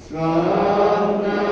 Swamna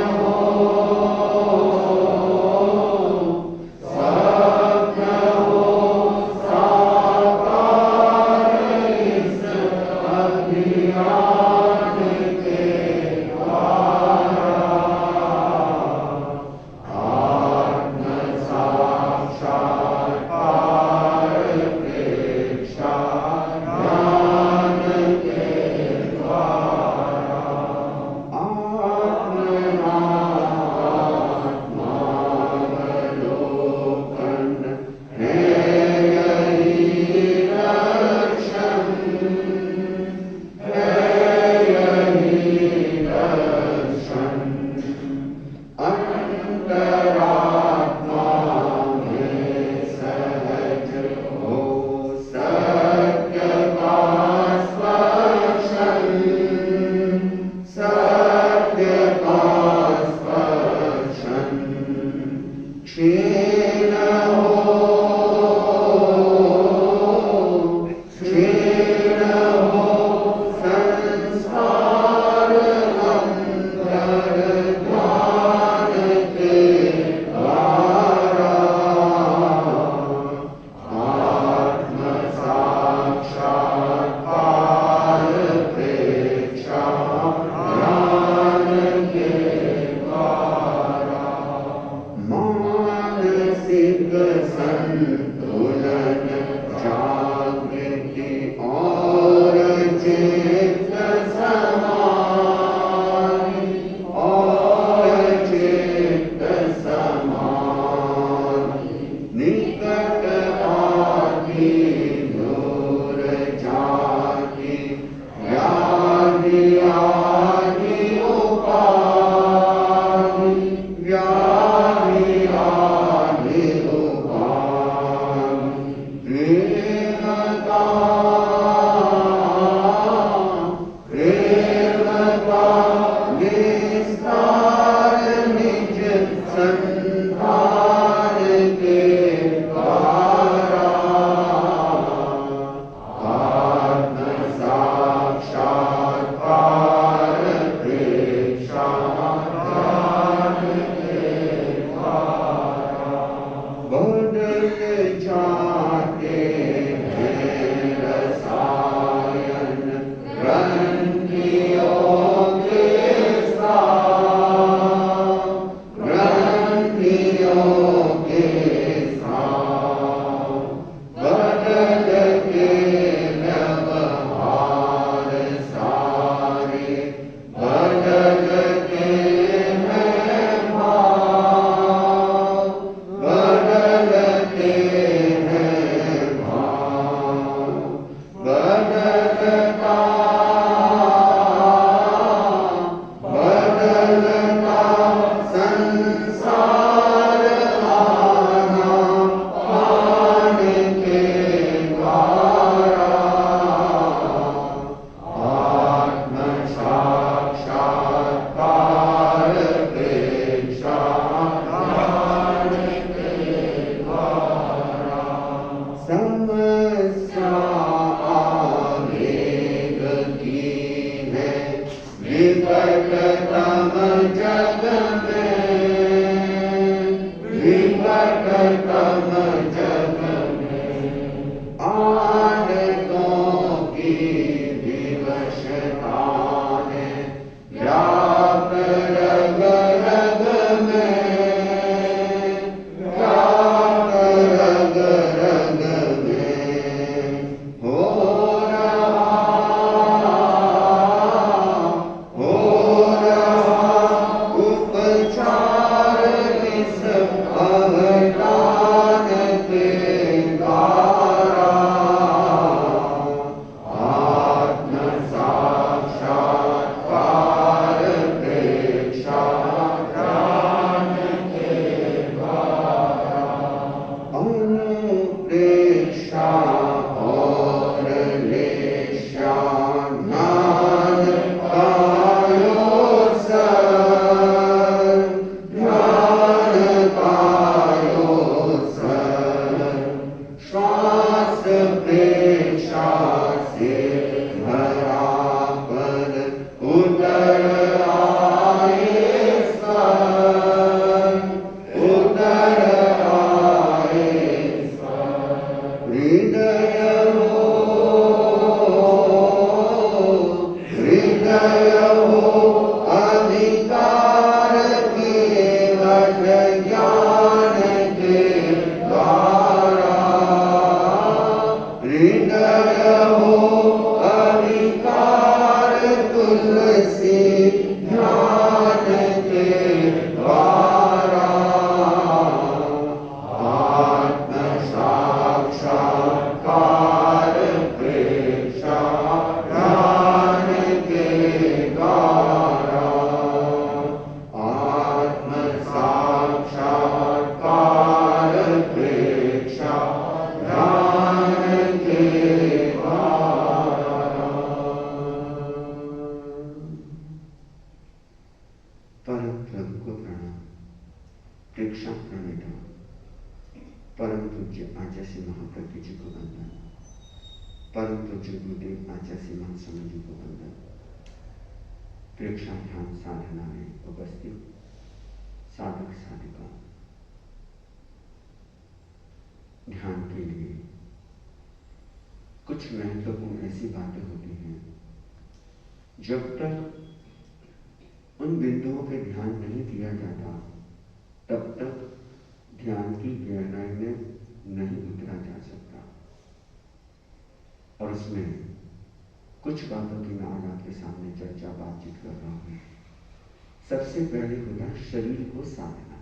सबसे पहले होता है शरीर को साधना।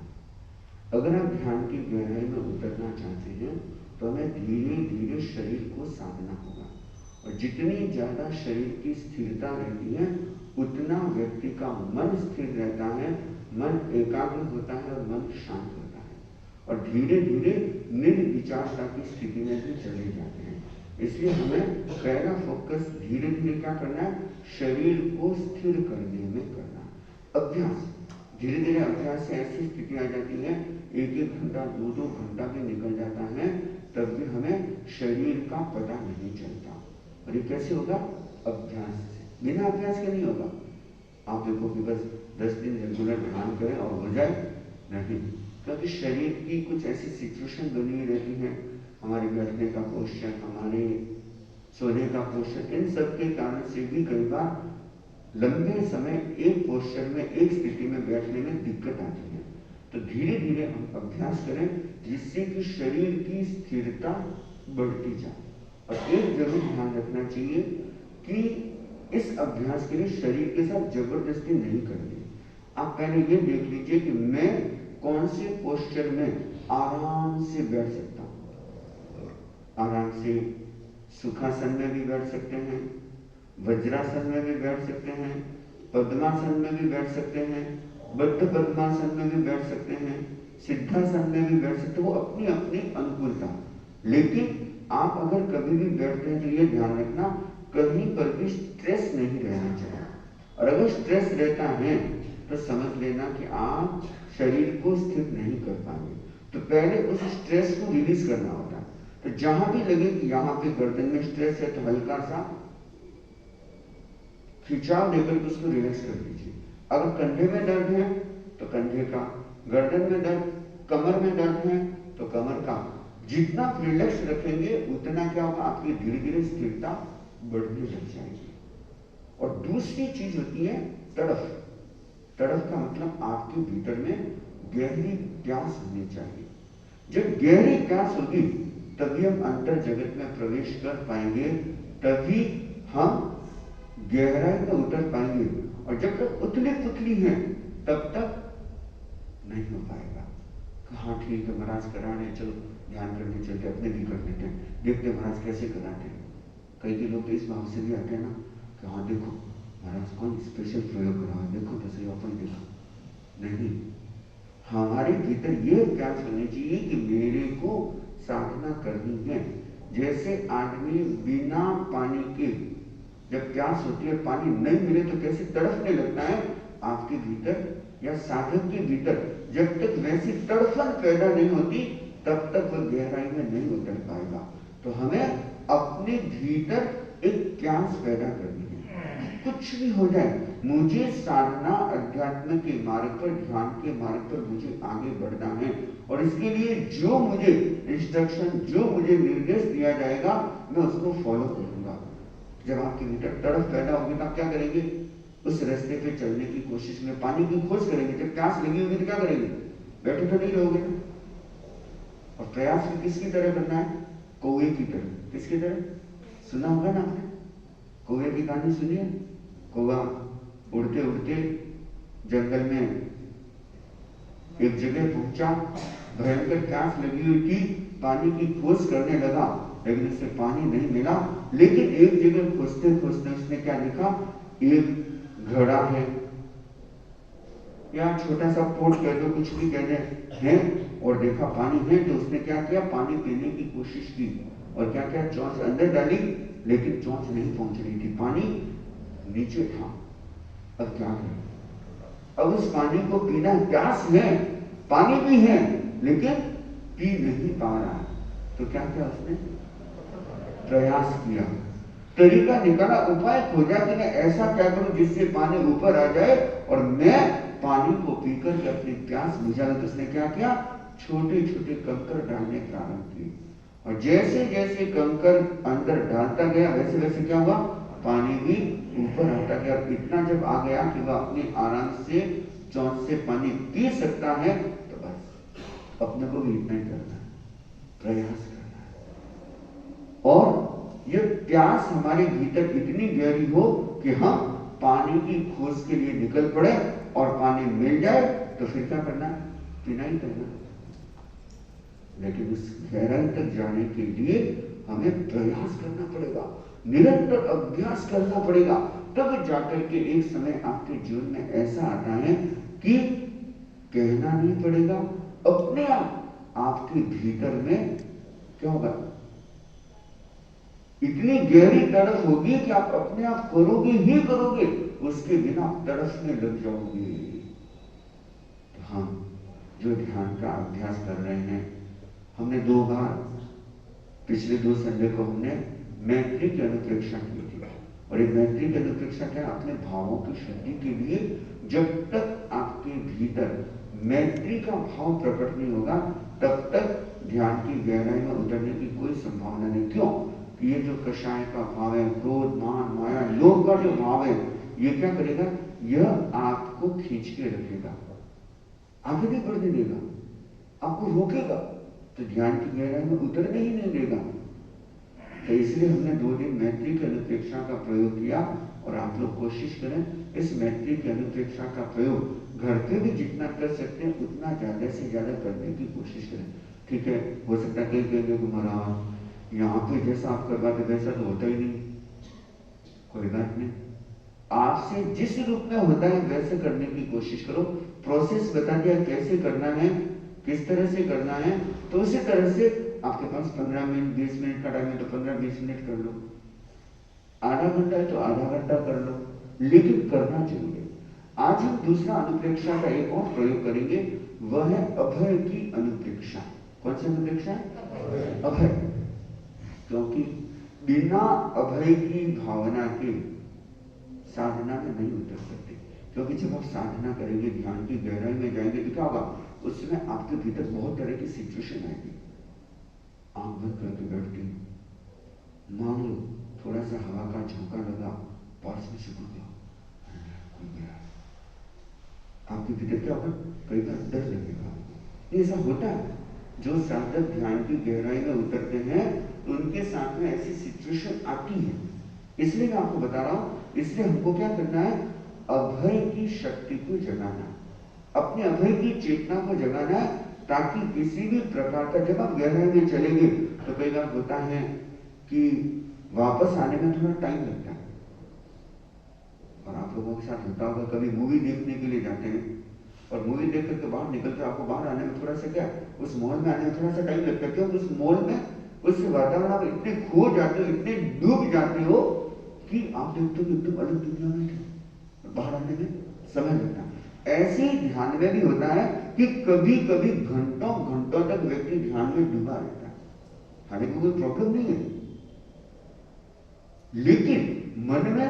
अगर आप ध्यान की गहराई में उतरना चाहते हैं तो हमें धीरे धीरे शरीर को साधना होगा, और जितनी ज्यादा शरीर की स्थिरता रहती है उतना व्यक्ति का मन स्थिर रहता है, मन एकाग्र होता है और मन शांत होता है, और धीरे धीरे निर्विचारता की स्थिति में भी चले जाते हैं। इसलिए हमें पहला फोकस धीरे धीरे क्या करना है, शरीर को स्थिर करने में करना। अभ्यास, धीरे धीरे अभ्यास से ऐसी स्थिति आ जाती है, एक एक घंटा दो दो घंटा भी निकल जाता है, तब भी हमें शरीर का पता नहीं चलता। और ये कैसे होगा? अभ्यास से। बिना अभ्यास के नहीं होगा। आप देखो कि बस 10 दिन रेगुलर ध्यान करें और हो जाए, नहीं, क्योंकि शरीर की कुछ ऐसी सिचुएशन बनी रहती है, हमारे बैठने का पोस्चर, हमारे सोने का पोस्चर, इन सब के कारण से भी कई बार लंबे समय एक पोस्चर में एक स्थिति में बैठने में दिक्कत आती है। तो धीरे धीरे हम अभ्यास करें जिससे कि शरीर की स्थिरता बढ़ती जाए। और एक जरूर ध्यान रखना चाहिए कि इस अभ्यास के लिए शरीर के साथ जबरदस्ती नहीं करनी। आप पहले ये देख लीजिए कि मैं कौन से पोस्चर में आराम से बैठ सकता हूं। आराम से सुखासन में भी बैठ सकते हैं, वज्रासन में भी बैठ सकते हैं, पद्मासन में भी बैठ सकते हैं, बद्ध पद्मासन में भी बैठ सकते हैं, सिद्धासन में भी बैठ सकते हैं। वो अपनी अपनी अनुकूलता। लेकिन आप अगर कभी भी बैठते हैं तो ये ध्यान रखना, कहीं पर भी स्ट्रेस नहीं रहना चाहिए। और अगर स्ट्रेस रहता है तो समझ लेना कि आप शरीर को स्थिर नहीं कर पाएंगे। तो पहले उस स्ट्रेस को रिलीज करना होता है। तो जहां भी लगे कि यहां पे गर्दन में स्ट्रेस है तो हल्का सा खिंचाव देकर के उसको रिलैक्स कर दीजिए। अगर कंधे में दर्द है तो कंधे का, गर्दन में दर्द, कमर में दर्द है तो कमर का। जितना आप रिलैक्स रखेंगे उतना क्या होगा, आपकी धीरे धीरे स्थिरता बढ़ने लग जाएगी। और दूसरी चीज होती है तड़फ। तड़फ का मतलब आपके भीतर में गहरी प्यास होनी चाहिए। जब गहरी प्यास होगी तभी हम अंतर जगत में प्रवेश कर पाएंगे, तभी हम गहराई में उतर पाएंगे। और जब तक उतली पुतली है तब तक नहीं हो पाएगा। हाँ ठीक है महाराज करा रहे, चलो ध्यान करने चलते, अपने भी कर लेते हैं, देखते महाराज कैसे कराते हैं। कई लोग तो इस भाव से भी आते हैं ना कि हाँ देखो महाराज कौन स्पेशल प्रयोग करा, देखो तो सही अपन देखो। नहीं, हमारे भीतर ये प्यास होनी चाहिए कि मेरे को साधना करनी है। जैसे आदमी बिना पानी के जब प्यास होती है, पानी नहीं मिले तो कैसे तड़फने लगता है, आपके भीतर या साधक के भीतर जब तक वैसी तड़फन पैदा नहीं होती तब तक वह गहराई में नहीं उतर पाएगा। तो हमें अपने भीतर एक प्यास पैदा करनी है। कुछ भी हो जाए, मुझे साधना अध्यात्म के मार्ग पर, ध्यान के मार्ग पर मुझे आगे बढ़ना है। और इसके लिए जो मुझे इंस्ट्रक्शन, जो मुझे निर्देश दिया जाएगा मैं उसको फॉलो करूंगा। जब आपके भीतर तड़फ पैदा होगी तो आप क्या करेंगे, उस रास्ते पे चलने की कोशिश में, पानी की खोज करेंगे। जब प्यास लगी होगी तो क्या करेंगे, बैठे तो नहीं रहोगे। और प्रयास भी किसकी तरह करना है, कौवे की तरह। किसकी तरह, सुना होगा ना आपने, कौवे की कहानी सुनिए। कौवा उड़ते उड़ते जंगल में एक जगह पहुंचा, भयंकर प्यास लगी हुई थी, पानी की खोज करने लगा, लेकिन उसे पानी नहीं मिला। लेकिन एक जगह खोजते खोजते उसने क्या देखा, एक घड़ा है या छोटा सा पोट कह दो, कुछ भी कह दे है, और देखा पानी है। तो उसने क्या किया, पानी पीने की कोशिश की और क्या किया, चोंच अंदर डाली, लेकिन चोंच नहीं पहुंच रही थी, पानी नीचे था। अब क्या करें, अब उस पानी को पीना, प्यास है, पानी भी है, लेकिन पी नहीं पा रहा। तो क्या किया उसने, प्रयास किया, तरीका निकाला, उपाय खोजा कि मैं ऐसा क्या करूं जिससे पानी ऊपर आ जाए और मैं पानी को पीकर के अपनी प्यास बुझा लूं। तो उसने क्या किया, छोटे छोटे कंकर डालने प्रारंभ किए। और जैसे जैसे कंकर अंदर डालता गया वैसे वैसे क्या हुआ, पानी भी ऊपर आता गया। और इतना जब आ गया कि वह अपने आराम से चोंच से पानी पी सकता है, तो बस अपने को भी इतना ही करना है, प्रयास करना है। और ये प्यास हमारे भीतर इतनी गहरी हो कि हम पानी की खोज के लिए निकल पड़े, और पानी मिल जाए तो फिर क्या करना, पीना ही करना। लेकिन उस गहराई तक जाने के लिए हमें प्रयास करना पड़ेगा, निरंतर अभ्यास करना पड़ेगा। तब जाकर के एक समय आपके जीवन में ऐसा आता है कि कहना नहीं पड़ेगा, अपने आप आपके भीतर में क्या होगा, इतनी गहरी तड़फ होगी कि आप अपने आप करोगे ही करोगे, उसके बिना तड़फने लग जाओगे। तो हम जो ध्यान का अभ्यास कर रहे हैं, हमने 2 बार पिछले 2 संडे को हमने मैत्री की अनुप्रेक्षा की थी। और ये मैत्री की अनुप्रेक्षा क्या, अपने भावों की शुद्धि के लिए। जब तक आपके भीतर मैत्री का भाव प्रकट नहीं होगा तब तक ध्यान की गहराई में उतरने की कोई संभावना नहीं। क्यों, ये जो कषाय का भाव है, क्रोध, मान, माया, लोभ का जो भाव है, ये क्या करेगा, यह आपको खींच के रखेगा, आगे नहीं बढ़ने देगा, आपको रोकेगा, तो ध्यान की गहराई में उतरने ही नहीं देगा। तो इसलिए हमने 2 दिन मैत्री की अनुप्रेक्षा का प्रयोग किया और आप लोग कोशिश करें इस मैत्री की अनुप्रेक्षा का प्रयोग घर पे भी जितना कर सकते हैं उतना ज्यादा से ज्यादा करने की कोशिश करें। ठीक है, हो सकता है कहीं कहेंगे कि महाराज यहाँ पे जैसा आप करवाते वैसा तो होता ही नहीं। कोई बात नहीं, आपसे जिस रूप में होता है वैसे करने की कोशिश करो। प्रोसेस बता दिया कैसे करना है, किस तरह से करना है, तो उसी तरह से आपके पास 15 मिनट 20 मिनट का टाइम है तो 15-20 मिनट कर लो, आधा घंटा है तो आधा घंटा कर लो, लेकिन करना चाहिए। आज हम दूसरा अनुप्रेक्षा का एक और प्रयोग करेंगे, वह है अभय की अनुप्रेक्षा। कौन सी अनुप्रेक्षा? अभय। क्योंकि बिना अभय की भावना के साधना में नहीं उतर सकते। क्योंकि जब आप साधना करेंगे, ध्यान की गहराई में जाएंगे तो क्या होगा, उसमें आपके भीतर बहुत तरह की सिचुएशन आएगी। आंख बंद करके बैठते, मान लो थोड़ा सा हवा का झोंका लगा, पास में से कोई गया, आपके भीतर क्या होगा, कई बार डर लगेगा। ऐसा होता है, जो साधक ध्यान की गहराई में उतरते हैं उनके साथ में ऐसी सिचुएशन आती है। इसलिए मैं आपको बता रहा हूं, इसलिए हमको क्या करना है, अभय की शक्ति को जगाना, अपने अभय की चेतना को जगाना है, ताकि किसी भी प्रकार का, जब आप गहराई में चलेंगे तो कई बार होता है कि वापस आने में थोड़ा टाइम लगता है। और आप लोगों के साथ होता होगा, कभी मूवी देखने के लिए जाते हैं और मूवी देख करके बाहर निकलते, आपको बाहर आने में थोड़ा सा क्या, उस मॉल में आने में थोड़ा सा टाइम लगता है, क्योंकि उस मॉल में, उस वातावरण आप इतने खो जाते हो, इतने डूब जाते हो कि आप देखते हो एकदम अलग दुनिया में थे, बाहर आने में समय लगता है। ऐसे ही ध्यान में भी होता है कि कभी कभी घंटों घंटों तक व्यक्ति ध्यान में डूबा रहता है, हालांकि कोई प्रॉब्लम नहीं है, लेकिन मन में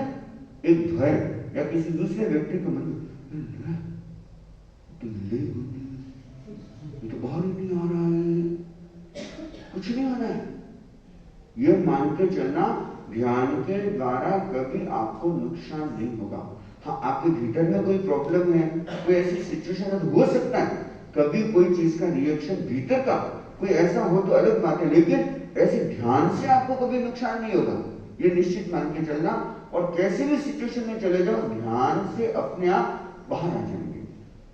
एक भय या किसी दूसरे व्यक्ति के मन में तो बाहर ही नहीं आ रहा है, कुछ नहीं हो रहा है, यह मान के चलना ध्यान के द्वारा कभी आपको नुकसान नहीं होगा। हाँ, आपके भीतर में कोई प्रॉब्लम है, कोई ऐसी सिचुएशन हो सकता है, कभी कोई चीज का रिएक्शन भीतर का कोई ऐसा हो तो अलग बात है, लेकिन ऐसे ध्यान से आपको कभी नुकसान नहीं होगा, ये निश्चित मान के चलना। और कैसे भी सिचुएशन में चले जाओ, ध्यान से अपने आप बाहर आ जाएंगे।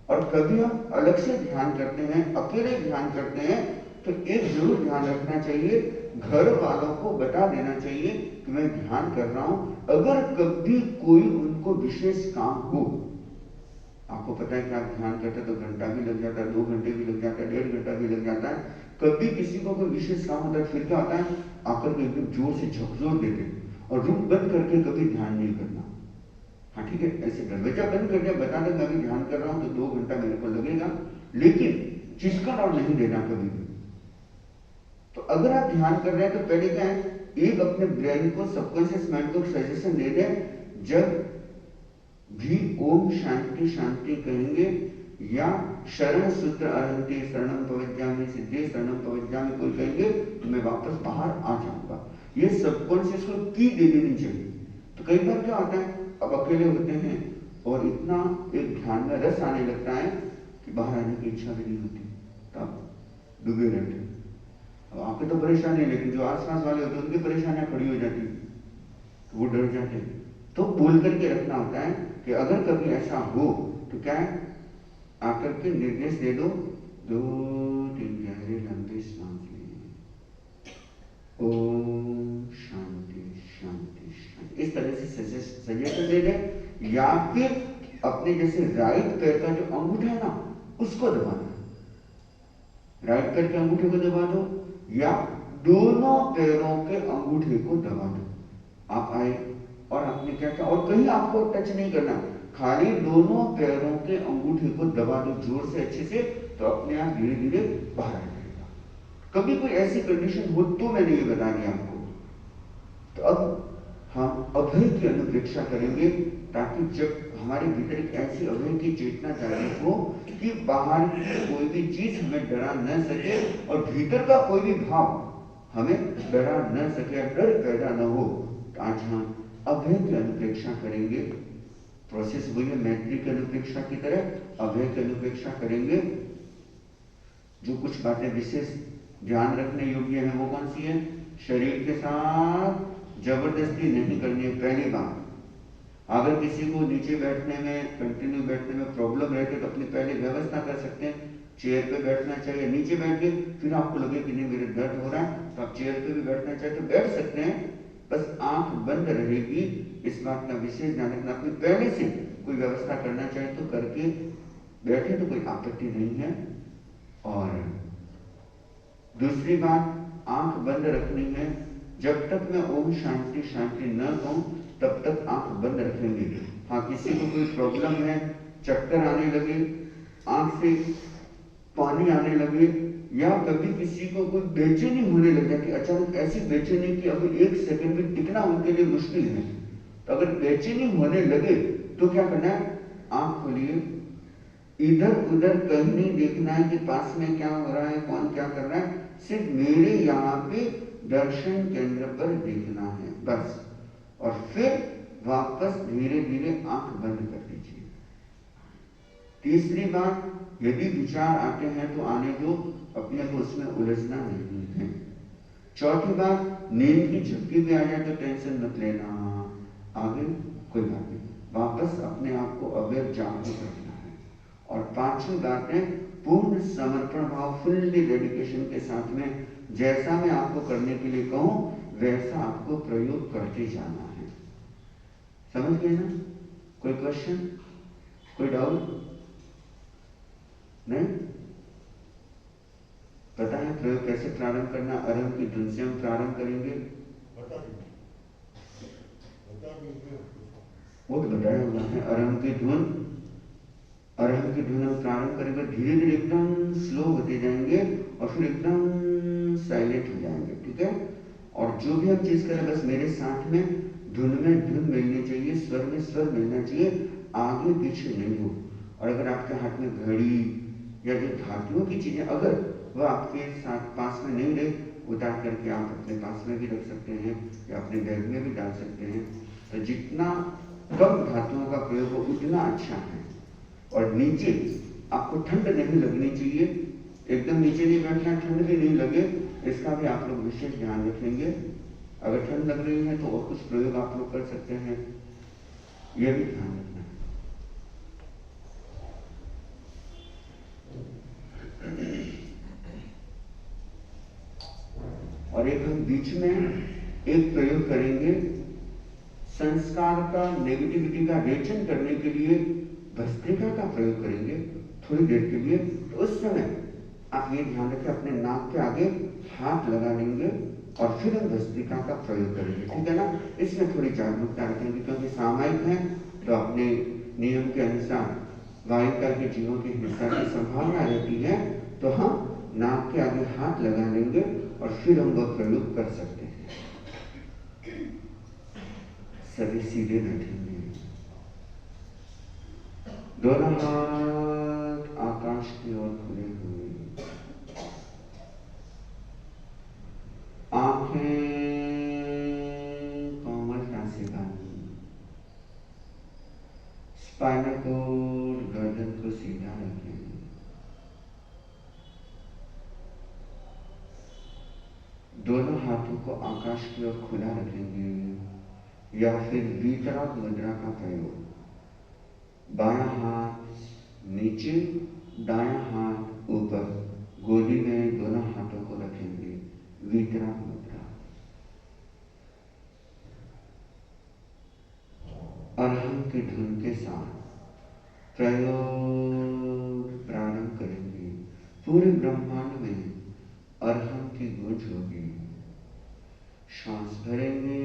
और कभी हम अलग से ध्यान करते हैं, अकेले ध्यान करते हैं, तो एक जरूर ध्यान रखना चाहिए, घर वालों को बता देना चाहिए कि मैं ध्यान कर रहा हूं। अगर कभी कोई उनको विशेष काम हो, आपको पता है कि आप ध्यान करते हैं तो घंटा भी लग जाता है, 2 घंटे भी लग जाता है, 1.5 घंटा भी लग जाता है। कभी किसी को कोई विशेष काम होता है, फिर क्या होता है, आकर के एकदम जोर से झकझोर देते और रूम बंद करके कभी ध्यान नहीं करना। हाँ ठीक है, ऐसे दरवाजा बंद करके बता दें मैं अभी ध्यान कर रहा हूं तो 2 घंटा मेरे को लगेगा, लेकिन चिचकन और नहीं देना कभी भी। तो अगर आप ध्यान कर रहे हैं तो पहले क्या है, एक अपने ब्रेन को, सबकॉन्शियस माइंड को सजेशन दे दें, जब भी ओम शांति शांति कहेंगे या शरण सूत्र अरहंते शरणम पवज्जामि सिद्धे शरणम पवज्जामि कोई कहेंगे तो मैं वापस बाहर आ जाऊंगा, ये सबकॉन्शियस को की दे देनी चाहिए। तो कई बार क्या होता है, अब अकेले होते हैं और इतना एक ध्यान में रस आने लगता है कि बाहर आने की इच्छा भी नहीं होती, तब डूबे रहते हैं। अब आपके तो परेशानी है, लेकिन जो आसपास वाले होते हैं उनकी परेशानियां खड़ी हो जाती, तो वो डर जाते हैं। तो बोल करके रखना होता है कि अगर कभी ऐसा हो तो क्या है, आकर के निर्देश दे दो, 2-3 गहरे लंबे सांस लें, ओम शांति शांति शांति, इस तरह से सजेशन दे दें। या फिर अपने जैसे राइट पैर का जो अंगूठा है ना, उसको दबाना, राइट पैर के अंगूठे को दबा दो या दोनों पैरों के अंगूठे को दबा दो। आप आए और आपने क्या किया, और कहीं आपको टच नहीं करना, खाली दोनों पैरों के अंगूठे को दबा दो जोर से, अच्छे से, तो अपने आप धीरे धीरे बाहर आ जाएगा। कभी कोई ऐसी कंडीशन हो तो मैंने ये बता दिया आपको। तो अब हम अभय की अनुप्रेक्षा करेंगे, ताकि जब हमारे भीतर एक ऐसी अभय की चेतना जागृत हो कि बाहर की कोई भी चीज हमें डरा न सके और भीतर का कोई भी भाव हमें डरा न सके, डर पैदा न हो। तो आज हम अभय की अनुप्रेक्षा करेंगे। प्रोसेस वही है, मैत्री की अनुप्रेक्षा की तरह अभय की अनुप्रेक्षा करेंगे। जो कुछ बातें विशेष ध्यान रखने योग्य है वो कौन सी है, शरीर के साथ जबरदस्ती नहीं करनी है। पहली बात, अगर किसी को नीचे बैठने में, कंटिन्यू बैठने में प्रॉब्लम रहती है तो अपनी पहले व्यवस्था कर सकते हैं, चेयर पे बैठना चाहिए। नीचे बैठ के फिर आपको लगे कि नहीं मेरे दर्द हो रहा है तो आप चेयर पे भी बैठना चाहिए तो बैठ सकते हैं, बस आंख बंद रहेगी। इस बात का विशेष ध्यान रखना। अपनी पहले से कोई व्यवस्था करना चाहे तो करके बैठे तो कोई आपत्ति नहीं है। और दूसरी बात, आंख बंद रखनी है। जब तक मैं ओम शांति शांति न कहूं तब तक आंख बंद रखेंगे। हाँ, किसी को कोई प्रॉब्लम है, चक्कर आने लगे, आंख से पानी आने लगे, या कभी किसी को कोई बेचैनी होने लग जाती, अचानक ऐसी बेचैनी कि अभी 1 सेकंड भी टिकना उनके लिए मुश्किल है, तो अगर बेचैनी होने लगे तो क्या करना है? आंख खोलिए, इधर उधर कहीं नहीं देखना है कि पास में क्या हो रहा है, कौन क्या कर रहा है, सिर्फ मेरे यहाँ पे दर्शन केंद्र पर देखना है बस। और फिर वापस धीरे धीरे आंख बंद कर दीजिए। तीसरी बात, यदि विचार आते हैं तो आने दो, अपने को उसमें उलझना नहीं है। चौथी बात, नींद की झपकी भी आ जाए तो टेंशन मत लेना, आगे कोई बात नहीं, वापस अपने आप को अवेयर जागरूक रखना है। और पांचवी बात है, पूर्ण समर्पण भाव, फुल्ली डेडिकेशन के साथ में जैसा मैं आपको करने के लिए कहूं वैसा आपको प्रयोग करते जाना है। समझ गए ना? कोई क्वेश्चन, कोई डाउट? नहीं? पता है प्रयोग कैसे प्रारंभ करना? अरहम की धुन से हम प्रारंभ करेंगे। वो तो बताया हुआ है, अरहम की धुन हम प्रारंभ करेंगे, धीरे धीरे एकदम स्लो होते जाएंगे और फिर एकदम साइलेंट हो जाएंगे, ठीक है? और जो भी हम चीज करें बस मेरे साथ में धुन में धुन मिलनी चाहिए, स्वर में स्वर मिलना चाहिए, आगे पीछे नहीं हो। और अगर आपके हाथ में घड़ी या जो धातुओं की चीजें अगर वह आपके साथ पास में नहीं रहे, उतार करके आप अपने पास में भी रख सकते हैं या अपने बैग में भी डाल सकते हैं। तो जितना कम धातुओं का प्रयोग हो उतना अच्छा है। और नीचे आपको ठंड नहीं लगनी चाहिए, एकदम नीचे नहीं बैठना, ठंड भी नहीं लगे, इसका भी आप लोग विशेष ध्यान रखेंगे। अगर ठंड लग रही है तो और कुछ प्रयोग आप लोग कर सकते हैं, यह भी ध्यान रखना है। और एक हम बीच में एक प्रयोग करेंगे, संस्कार का, नेगेटिविटी का रेचन करने के लिए भस्त्रिका का प्रयोग करेंगे थोड़ी देर के लिए। तो उस समय आप ये ध्यान रखें, अपने नाक के आगे हाथ लगा लेंगे और फिर हम भस्त्रिका का प्रयोग करेंगे, ठीक है ना? इसमें थोड़ी जागरूकता रखेंगे क्योंकि सामायिक है तो अपने नियम के अनुसार वायिका के जीवों की हिंसा की संभावना रहती है, तो हम नाक के आगे हाथ लगा लेंगे और फिर हम वह प्रयोग कर सकते हैं। सभी सीधे बैठेंगे, दोनों हाथ आकाश की ओर खुले हुए, आंखें कोमलता से बंद, स्पाइनल कोड, गर्दन को सीधा रखें, दोनों हाथों को आकाश की ओर खुला रखेंगे या फिर वीतराग मुद्रा का प्रयोग। बायां हाथ नीचे, दायां हाथ ऊपर, गोदी में दोनों हाथों को रखेंगे, वीतराग मुद्रा। अरहम की धुन के साथ प्रयोग प्रारंभ करेंगे। पूरे ब्रह्मांड में अरहम की गूंज होगी। श्वास भरेंगे,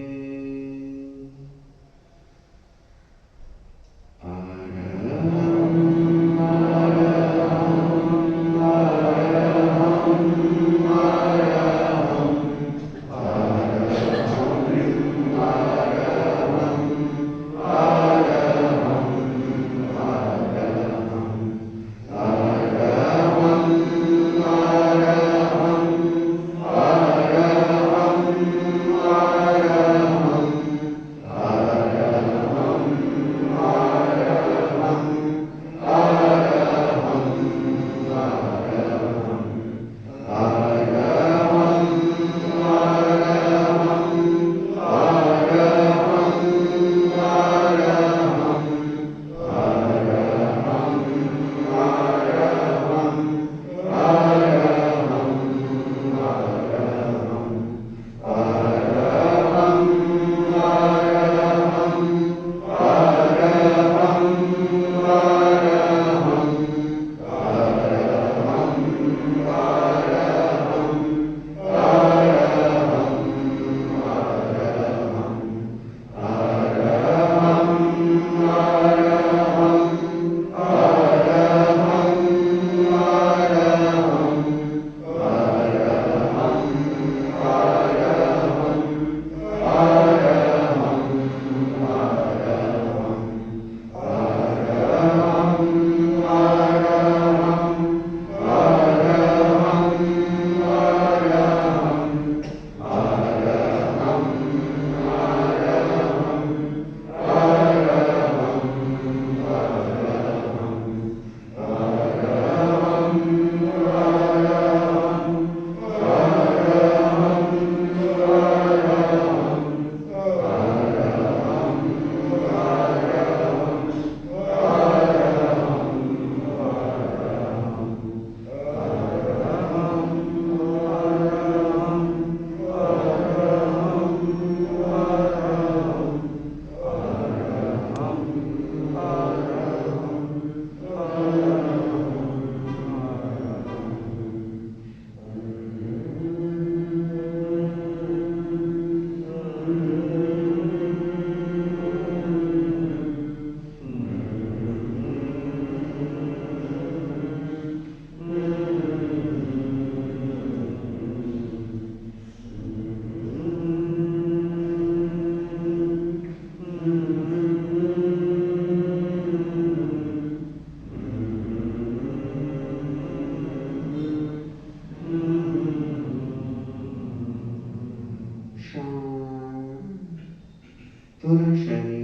पूरा शरीर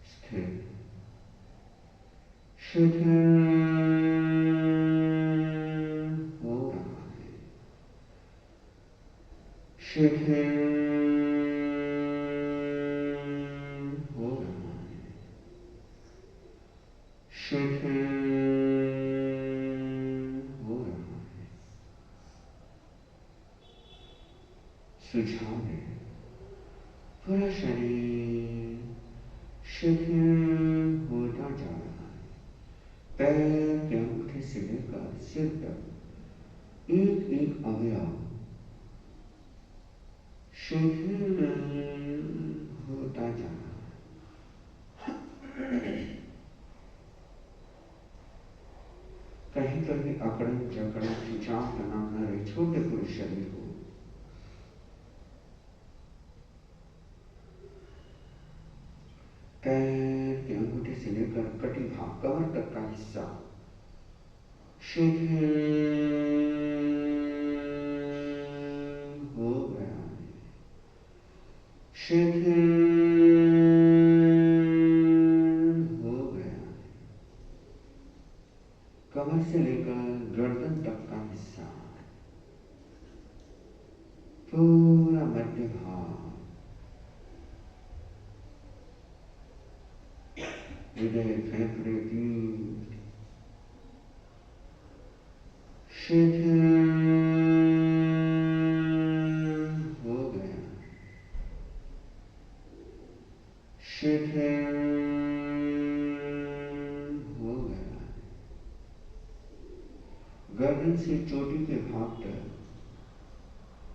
स्थिर शिथिल हो रहा है, शिथिल हो रहा है, शिथिल हो रहा है। सुझाव है पूरा शरीर शिथिल होता जा रहा है। पैर के अंगूठे से लेकर सिर तक एक एक अवयव शिथिल होता जा रहा है। कहीं कहीं अकड़न जकड़न खिंचाव बना रहे छोटे पूरे शरीर को पैर के अंगूठे से लेकर कटी भाग कमर तक का हिस्सा शिथिल हो गया है, शिथिल हो गया है। कमर से लेकर गर्दन तक का हिस्सा पूरा मध्य भाग हृदय फेफड़े पीठ शिथिल हो गया, शिथिल हो गया। गर्दन से चोटी के भाग तक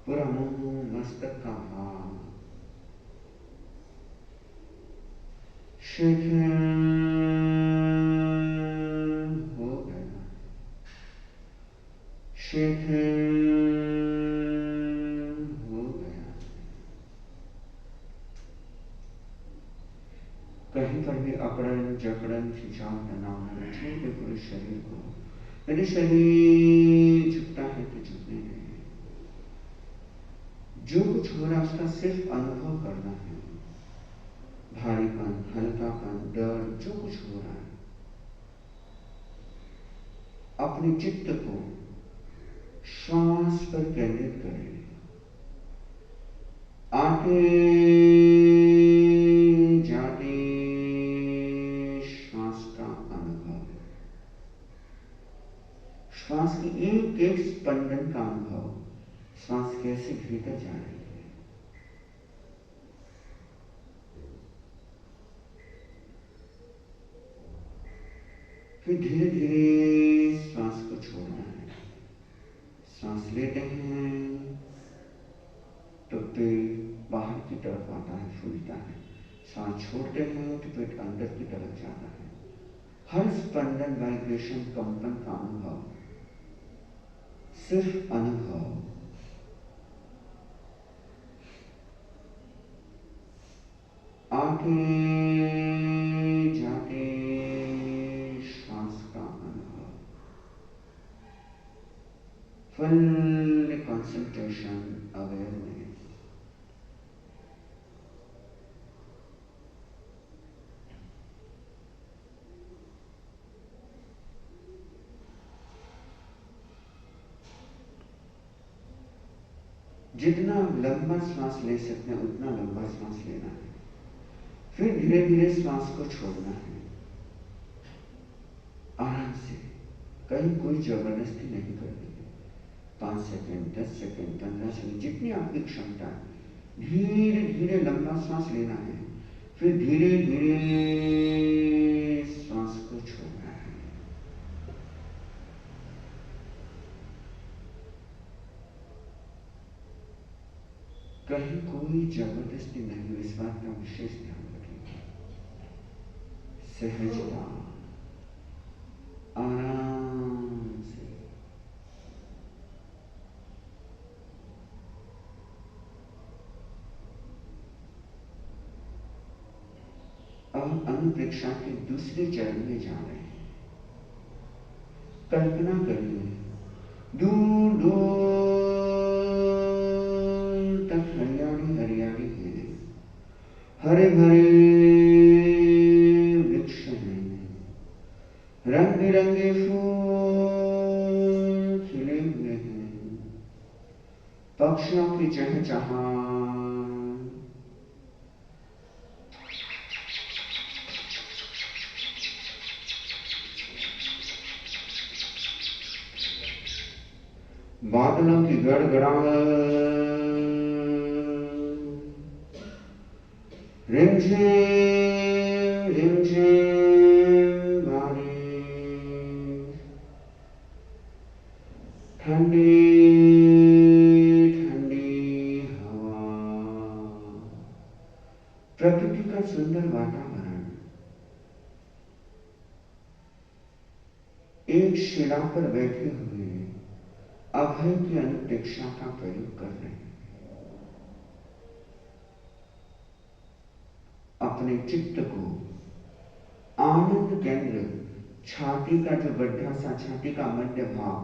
पूरा मुंह मस्तक का भाग शिथिल हो गया, शिथिल हो गया। कहीं पर भी अकड़न जकड़न खिंचाव तनाव न छोटे पूरे शरीर को, यदि शरीर झुकता है तो झुकने दें। जो कुछ हो रहा है उसका सिर्फ अनुभव करना है। भारीपन, हल्कापन, दर्द, जो कुछ हो रहा है अपने चित्त को श्वास पर केंद्रित करें। आते जाते श्वास का अनुभव, श्वास की एक एक स्पंदन का अनुभव, श्वास कैसे भीतर जा रही है। फिर धीरे धीरे श्वास को छोड़ना है। सांस लेते हैं तो पेट बाहर की तरफ आता है, फूलता है। सांस छोड़ते हैं तो पेट अंदर की तरफ जाता है। हर स्पंदन, वाइब्रेशन, कंपन का अनुभव, सिर्फ अनुभव। आते जाते श्वास का अनुभव, फुल कंसंट्रेशन, अवेयरनेस। जितना लंबा श्वास ले सकते हैं उतना लंबा श्वास लेना है। फिर धीरे धीरे श्वास को छोड़ना है, आराम से, कहीं कोई जबरदस्ती नहीं करनी है। 5 सेकंड, 10 सेकंड, 15 सेकंड, जितनी आपकी क्षमता है, धीरे धीरे लंबा श्वास लेना है। फिर धीरे धीरे श्वास को छोड़ना है। कहीं कोई जबरदस्ती नहीं, इस बात का विशेष ध्यान रखेंगे। सहजता, आराम से। अब अनुप्रेक्षा के दूसरे चरण में जा रहे हैं। कल्पना करिए, दूर दूर तक हरियाली हरियाली है, हरे भरे वृक्ष हैं, रंग बिरंगे फूल खिले हुए हैं, पक्षियों की चहचहाट, बादलों की गड़गड़ाहट, रिमझिम रिमझिम बारिश, ठंडी ठंडी हवा, प्रकृति का सुंदर वातावरण। एक शिला पर बैठे हुए अभय की अनुप्रेक्षा का प्रयोग कर रहे हैं। अपने चित्त को आनंद केंद्र, छाती का जो गड्ढा सा, छाती का मध्य भाग,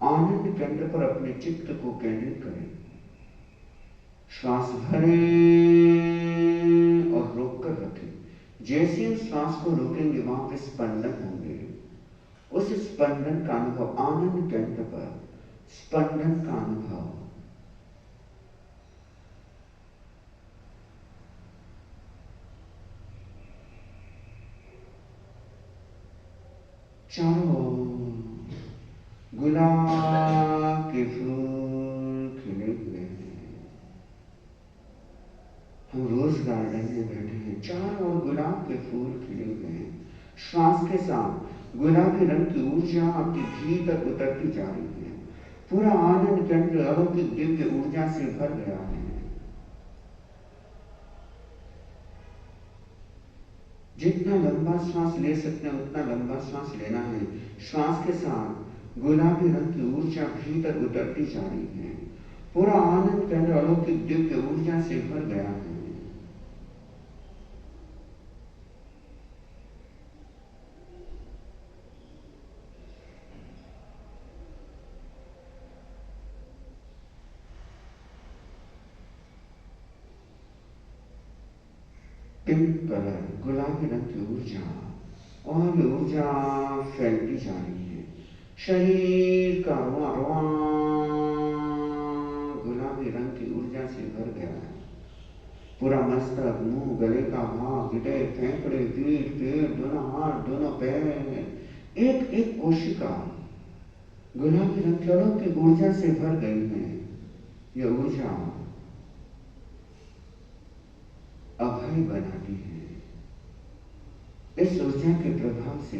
आनंद केंद्र पर अपने चित्त को केंद्रित करें। श्वास भरें और रोककर रखें। जैसे हम श्वास को रोकेंगे वहां पे स्पंदन होंगे। उस स्पंदन का अनुभव, आनंद केंद्र पर स्पंदन का अनुभव। चारों गुलाब के फूल खिले हुए हैं। हम रोज गार्डन में बैठे हैं, चारों ओर गुलाब के फूल खिले हुए हैं। श्वास के साथ गुलाबी रंग की ऊर्जा आपके भीतर उतरती जा रही है। पूरा आनंद केंद्र अलौकिक दिव्य ऊर्जा से भर गया है। जितना लंबा श्वास ले सकते हैं उतना लंबा श्वास लेना है। श्वास के साथ गुलाबी रंग की ऊर्जा भीतर उतरती जा रही है। पूरा आनंद केंद्र अलौकिक दिव्य ऊर्जा से भर गया है। पिंक कलर, गुलाबी रंग की ऊर्जा, और ये ऊर्जा फैलती जा रही है। शरीर का रोआ गुलाबी रंग की ऊर्जा से भर गया है। पूरा मस्तक, मुंह, गले का भाग, हृदय, फेफड़े, पीठ, पेट, दोनों हाथ, दोनों पैर, एक एक कोशिका गुलाबी रंग की ऊर्जा से भर गई है। यह ऊर्जा अभय बनाती है। इस ऊर्जा के प्रभाव से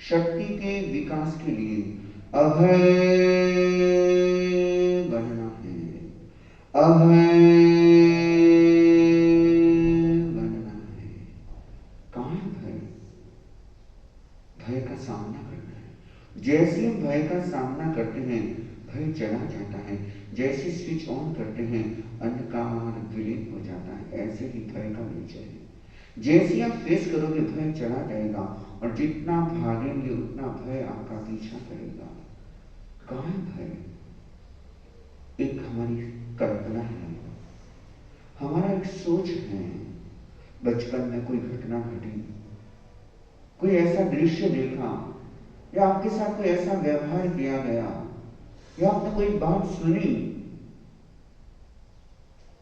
शक्ति के विकास के लिए अभय बनना है, अभय बनना है। कहाँ है भय? भय का सामना करना है। जैसे हम भय का सामना करते हैं, भय चला जाता है। जैसे स्विच ऑन करते हैं, अंधकार विलीन हो जाता है। ऐसे ही भय का नेचर है। जैसे आप फेस करोगे, भय चला जाएगा, और जितना भागेंगे उतना भय आपका पीछा करेगा। कहाँ है भय? एक हमारी कल्पना है, हमारा एक सोच है। बचपन में कोई घटना घटी, कोई ऐसा दृश्य देखा, या आपके साथ कोई ऐसा व्यवहार किया गया, या आपने कोई बात सुनी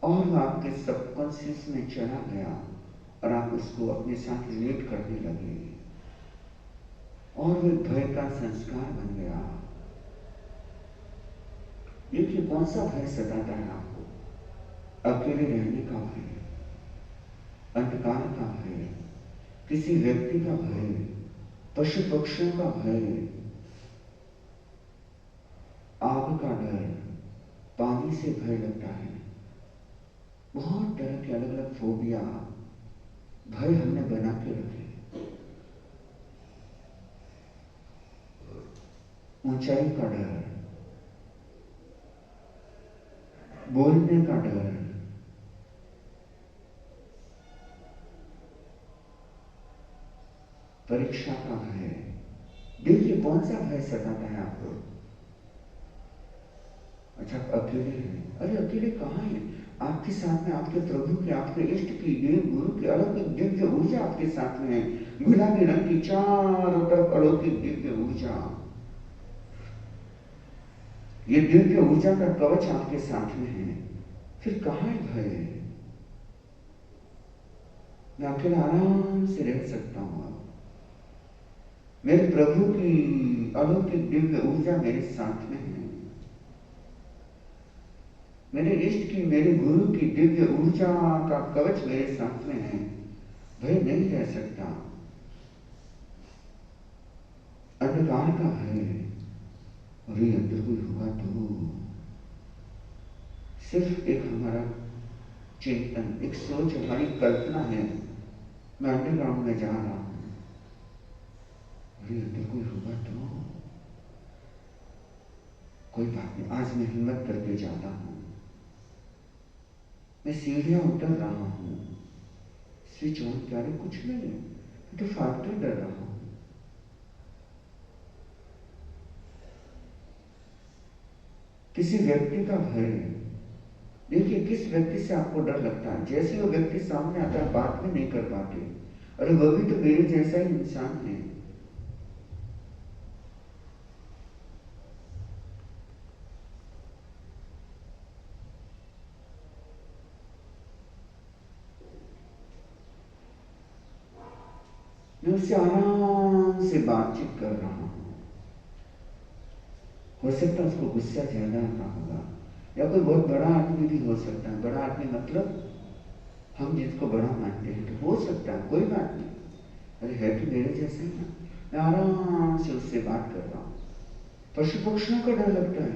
और आपके सबकॉन्शियस में चला गया और आप उसको अपने साथ रिलेट करने लगे और वो भय का संस्कार बन गया। देखिए कौन सा भय सताता है आपको? अकेले रहने का भय, अंधकार का भय, किसी व्यक्ति का भय, पशु पक्षियों का भय, आग का डर, पानी से भय लगता है। बहुत तरह के अलग अलग फोबिया, भय हमने बना के रखे। ऊंचाई का डर, बोलने का डर, परीक्षा का भय। देखिए कौन सा भय सताता है आपको? अच्छा आप अकेले हैं। अरे अकेले कहाँ हैं? आपके साथ में आपके प्रभु के, आपके इष्ट की, देव गुरु की अलौकिक दिव्य ऊर्जा आपके साथ में है। गुलाबी रंग की चारों तरफ अलौकिक दिव्य ऊर्जा, ये दिव्य ऊर्जा का कवच आपके साथ में है। फिर कहाँ है भय? मैं अकेला आराम से रह सकता हूं। मेरे प्रभु की अलौकिक दिव्य ऊर्जा मेरे साथ में है। मेरे इष्ट की, मेरे गुरु की दिव्य ऊर्जा का कवच मेरे साथ में है। भय नहीं रह सकता। अंधकार का भय, अरे अंदर कोई होगा तो। सिर्फ एक हमारा चिंतन, एक सोच, हमारी कल्पना है, मैं अंडरग्राउंड में जा रहा हूं, अरे अंदर कोई होगा तो। कोई बात नहीं, आज मैं हिम्मत करके जाता हूं। मैं सीढ़ियां उतर रहा हूं, स्विच ऑन क्या है? कुछ नहीं है, तो फालतू डर रहा हूं। किसी व्यक्ति का भय, देखिए किस व्यक्ति से आपको डर लगता है? जैसे वो व्यक्ति सामने आता है, बात भी नहीं कर पाते, अरे वो भी तो मेरे जैसा ही इंसान है। मैं उससे आराम से बातचीत कर रहा हूं। हो सकता है उसको गुस्सा ज्यादा आता होगा, या कोई बहुत बड़ा आदमी भी हो सकता है। बड़ा आदमी मतलब हम जिसको बड़ा मानते हैं, तो हो सकता है, कोई बात नहीं, अरे है तो मेरे जैसे ही ना। मैं आराम से उससे बात कर रहा हूँ। पशु पक्षियों का डर लगता है,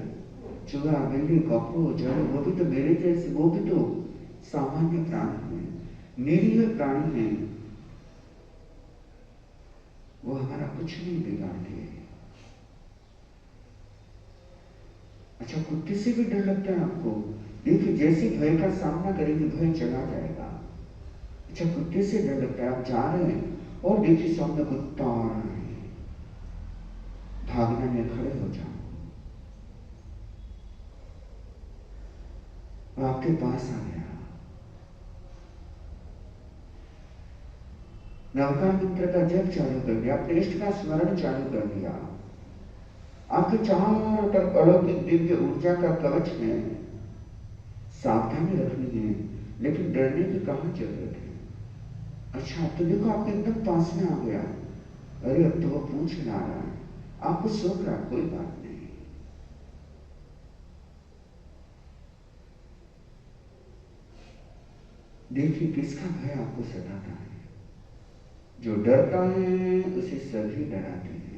चूहा, बिल्ली, कॉकरोच, वो भी तो मेरे जैसे, वो भी तो सामान्य प्राणी है, निरीह प्राणी है, वो हमारा कुछ नहीं बिगाड़ते। अच्छा कुत्ते से भी डर लगता है आपको? देखिए जैसे भय का सामना करेंगे, भय चला जाएगा। अच्छा कुत्ते से डर लगता है, आप जा रहे हैं और देखिए सामने कुत्ता आ रहा है, भागने में खड़े हो जाओ, वो आपके पास आ गया। नवका मंत्र का जप चालू कर दिया, अपने इष्ट का स्मरण चालू कर दिया, आपके चारों तरफ अलौकिक दिव्य ऊर्जा का कवच है। सावधानी रखनी है, लेकिन डरने की कहां जरूरत है? अच्छा तो देखो आपके एकदम पास में आ गया, अरे अब तो वो पूछ ला रहा है, आपको सोच रहा, कोई बात नहीं। देखिए किसका भय आपको सताता है? जो डरता है उसे सभी डराते हैं।